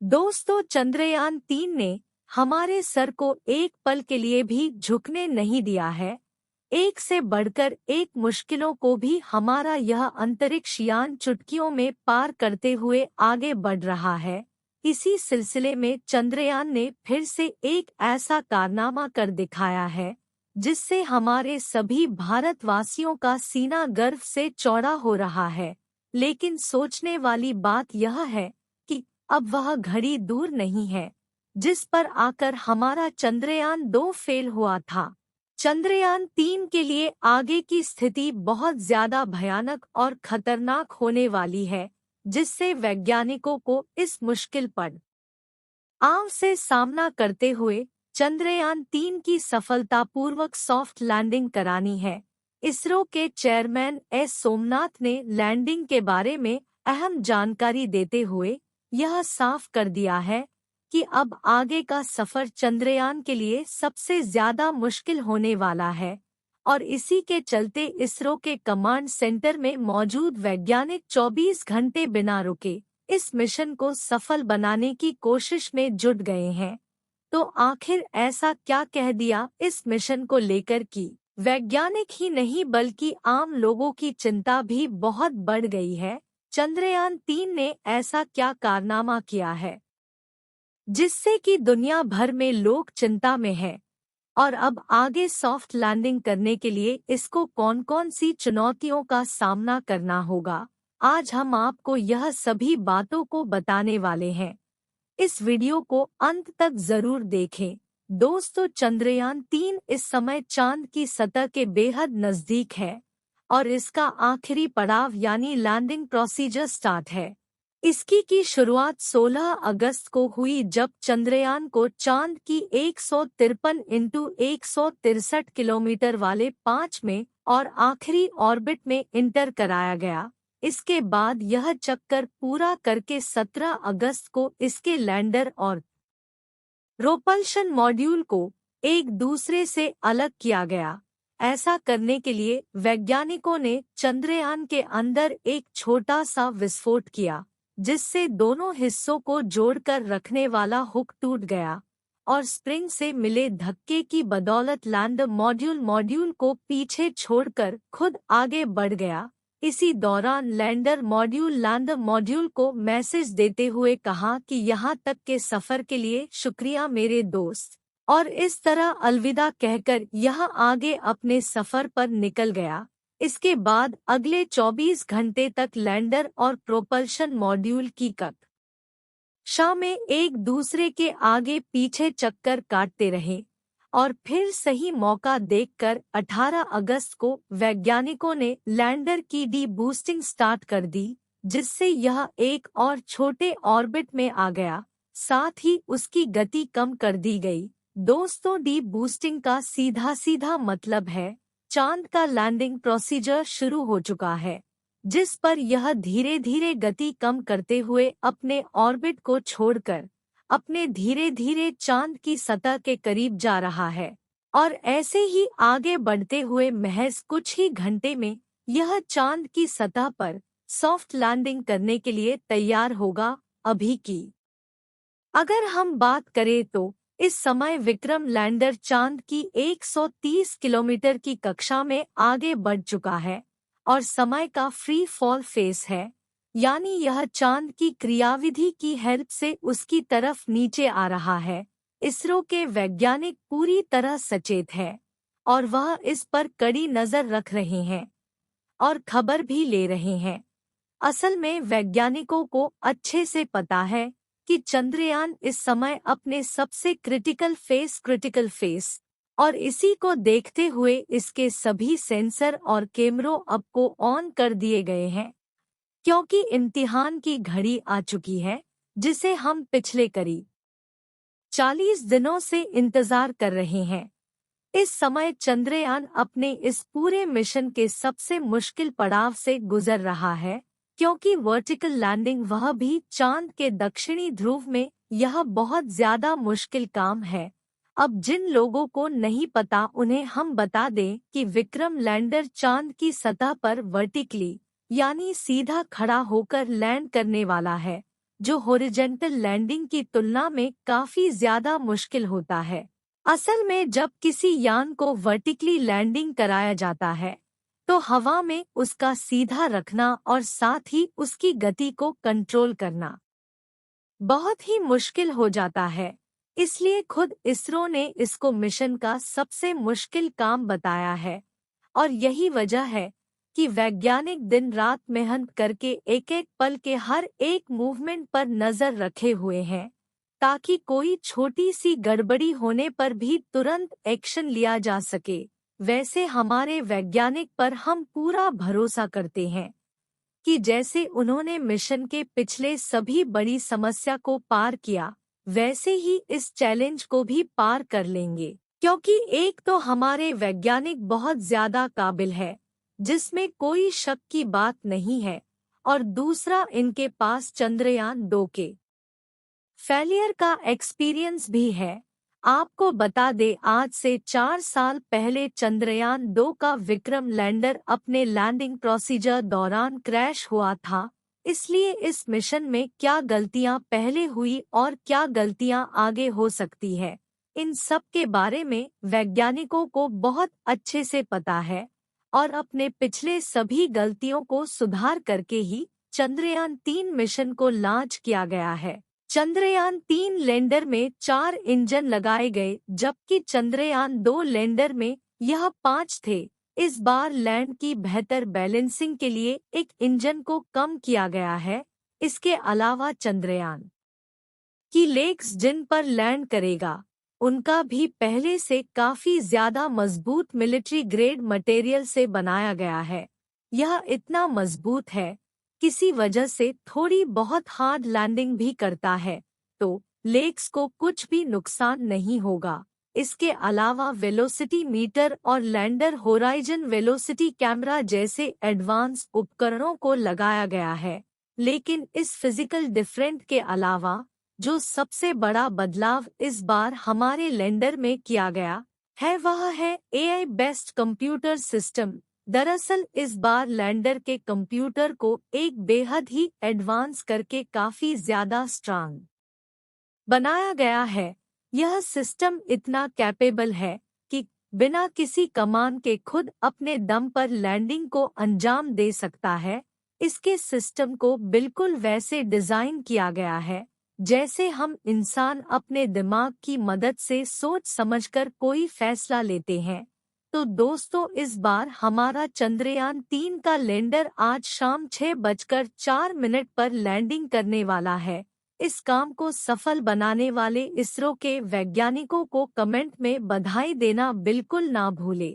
दोस्तों, चंद्रयान-3 ने हमारे सर को एक पल के लिए भी झुकने नहीं दिया है। एक से बढ़कर एक मुश्किलों को भी हमारा यह अंतरिक्ष यान चुटकियों में पार करते हुए आगे बढ़ रहा है। इसी सिलसिले में चंद्रयान ने फिर से एक ऐसा कारनामा कर दिखाया है जिससे हमारे सभी भारतवासियों का सीना गर्व से चौड़ा हो रहा है। लेकिन सोचने वाली बात यह है कि अब वह घड़ी दूर नहीं है जिस पर आकर हमारा चंद्रयान-2 फेल हुआ था। चंद्रयान-3 के लिए आगे की स्थिति बहुत ज्यादा भयानक और खतरनाक होने वाली है, जिससे वैज्ञानिकों को इस मुश्किल पड़ाव से सामना करते हुए चंद्रयान-3 की सफलतापूर्वक सॉफ्ट लैंडिंग करानी है। इसरो के चेयरमैन एस सोमनाथ ने लैंडिंग के बारे में अहम जानकारी देते हुए यह साफ कर दिया है कि अब आगे का सफर चंद्रयान के लिए सबसे ज्यादा मुश्किल होने वाला है और इसी के चलते इसरो के कमांड सेंटर में मौजूद वैज्ञानिक 24 घंटे बिना रुके इस मिशन को सफल बनाने की कोशिश में जुट गए हैं। तो आखिर ऐसा क्या कह दिया इस मिशन को लेकर कि वैज्ञानिक ही नहीं बल्कि आम लोगों की चिंता भी बहुत बढ़ गई है। चंद्रयान-3 ने ऐसा क्या कारनामा किया है जिससे कि दुनिया भर में लोग चिंता में हैं और अब आगे सॉफ्ट लैंडिंग करने के लिए इसको कौन-कौन सी चुनौतियों का सामना करना होगा। आज हम आपको यह सभी बातों को बताने वाले हैं। इस वीडियो को अंत तक जरूर देखें। दोस्तों, चंद्रयान-3 इस समय चांद की सतह के बेहद नजदीक है और इसका आखिरी पड़ाव यानी लैंडिंग प्रोसीजर स्टार्ट है। इसकी की शुरुआत 16 अगस्त को हुई जब चंद्रयान को चांद की 153 × 163 किलोमीटर वाले 5वें और आखिरी ऑर्बिट में इंटर कराया गया। इसके बाद यह चक्कर पूरा करके 17 अगस्त को इसके लैंडर और प्रोपल्शन मॉड्यूल को एक दूसरे से अलग किया गया। ऐसा करने के लिए वैज्ञानिकों ने चंद्रयान के अंदर एक छोटा सा विस्फोट किया, जिससे दोनों हिस्सों को जोड़कर रखने वाला हुक टूट गया और स्प्रिंग से मिले धक्के की बदौलत लैंडर मॉड्यूल को पीछे छोड़कर खुद आगे बढ़ गया। इसी दौरान लैंडर मॉड्यूल को मैसेज देते हुए कहा कि यहाँ तक के सफर के लिए शुक्रिया मेरे दोस्त, और इस तरह अलविदा कहकर यह आगे अपने सफर पर निकल गया। इसके बाद अगले 24 घंटे तक लैंडर और प्रोपल्शन मॉड्यूल की कक्षा में एक दूसरे के आगे पीछे चक्कर काटते रहे और फिर सही मौका देखकर 18 अगस्त को वैज्ञानिकों ने लैंडर की डी बूस्टिंग स्टार्ट कर दी, जिससे यह एक और छोटे ऑर्बिट में आ गया। साथ ही उसकी गति कम कर दी गई। दोस्तों, डी बूस्टिंग का सीधा मतलब है चांद का लैंडिंग प्रोसीजर शुरू हो चुका है, जिस पर यह धीरे धीरे गति कम करते हुए अपने ऑर्बिट को छोड़कर अपने धीरे धीरे चांद की सतह के करीब जा रहा है और ऐसे ही आगे बढ़ते हुए महज कुछ ही घंटे में यह चांद की सतह पर सॉफ्ट लैंडिंग करने के लिए तैयार होगा। अभी की अगर हम बात करें तो इस समय विक्रम लैंडर चांद की 130 किलोमीटर की कक्षा में आगे बढ़ चुका है और समय का फ्री फॉल फेस है, यानी यह चांद की क्रियाविधि की हेल्प से उसकी तरफ नीचे आ रहा है। इसरो के वैज्ञानिक पूरी तरह सचेत है और वह इस पर कड़ी नजर रख रहे हैं और खबर भी ले रहे हैं। असल में वैज्ञानिकों को अच्छे से पता है कि चंद्रयान इस समय अपने सबसे क्रिटिकल फेस और इसी को देखते हुए इसके सभी सेंसर और कैमरों अब को ऑन कर दिए गए हैं, क्योंकि इम्तिहान की घड़ी आ चुकी है जिसे हम पिछले करीब 40 दिनों से इंतजार कर रहे हैं। इस समय चंद्रयान अपने इस पूरे मिशन के सबसे मुश्किल पड़ाव से गुजर रहा है, क्योंकि वर्टिकल लैंडिंग वह भी चांद के दक्षिणी ध्रुव में, यह बहुत ज्यादा मुश्किल काम है। अब जिन लोगों को नहीं पता उन्हें हम बता दें कि विक्रम लैंडर चांद की सतह पर वर्टिकली यानी सीधा खड़ा होकर लैंड करने वाला है, जो हॉरिजॉन्टल लैंडिंग की तुलना में काफी ज्यादा मुश्किल होता है। असल में जब किसी यान को वर्टिकली लैंडिंग कराया जाता है तो हवा में उसका सीधा रखना और साथ ही उसकी गति को कंट्रोल करना बहुत ही मुश्किल हो जाता है। इसलिए खुद इसरो ने इसको मिशन का सबसे मुश्किल काम बताया है और यही वजह है कि वैज्ञानिक दिन रात मेहनत करके एक एक पल के हर एक मूवमेंट पर नजर रखे हुए हैं ताकि कोई छोटी सी गड़बड़ी होने पर भी तुरंत एक्शन लिया जा सके। वैसे हमारे वैज्ञानिक पर हम पूरा भरोसा करते हैं कि जैसे उन्होंने मिशन के पिछले सभी बड़ी समस्या को पार किया वैसे ही इस चैलेंज को भी पार कर लेंगे, क्योंकि एक तो हमारे वैज्ञानिक बहुत ज्यादा काबिल है जिसमें कोई शक की बात नहीं है, और दूसरा इनके पास चंद्रयान 2 के फेलियर का एक्सपीरियंस भी है। आपको बता दे आज से 4 साल पहले चंद्रयान 2 का विक्रम लैंडर अपने लैंडिंग प्रोसीजर दौरान क्रैश हुआ था। इसलिए इस मिशन में क्या गलतियां पहले हुई और क्या गलतियां आगे हो सकती है, इन सब के बारे में वैज्ञानिकों को बहुत अच्छे से पता है और अपने पिछले सभी गलतियों को सुधार करके ही चंद्रयान 3 मिशन को लॉन्च किया गया है। चंद्रयान 3 लैंडर में 4 इंजन लगाए गए जबकि चंद्रयान 2 लैंडर में यह 5 थे। इस बार लैंड की बेहतर बैलेंसिंग के लिए एक इंजन को कम किया गया है। इसके अलावा चंद्रयान की लेग्स जिन पर लैंड करेगा उनका भी पहले से काफी ज्यादा मजबूत मिलिट्री ग्रेड मटेरियल से बनाया गया है। यह इतना मजबूत है किसी वजह से थोड़ी बहुत हार्ड लैंडिंग भी करता है तो लेग्स को कुछ भी नुकसान नहीं होगा। इसके अलावा वेलोसिटी मीटर और लैंडर होराइजन वेलोसिटी कैमरा जैसे एडवांस उपकरणों को लगाया गया है। लेकिन इस फिजिकल डिफरेंट के अलावा जो सबसे बड़ा बदलाव इस बार हमारे लैंडर में किया गया है वह है एआई बेस्ड कंप्यूटर सिस्टम। दरअसल इस बार लैंडर के कंप्यूटर को एक बेहद ही एडवांस करके काफी ज्यादा स्ट्रांग बनाया गया है। यह सिस्टम इतना कैपेबल है कि बिना किसी कमांड के खुद अपने दम पर लैंडिंग को अंजाम दे सकता है। इसके सिस्टम को बिल्कुल वैसे डिजाइन किया गया है जैसे हम इंसान अपने दिमाग की मदद से सोच समझकर कोई फैसला लेते हैं। तो दोस्तों इस बार हमारा चंद्रयान 3 का लैंडर आज शाम 6:04 पर लैंडिंग करने वाला है। इस काम को सफल बनाने वाले इसरो के वैज्ञानिकों को कमेंट में बधाई देना बिल्कुल ना भूले।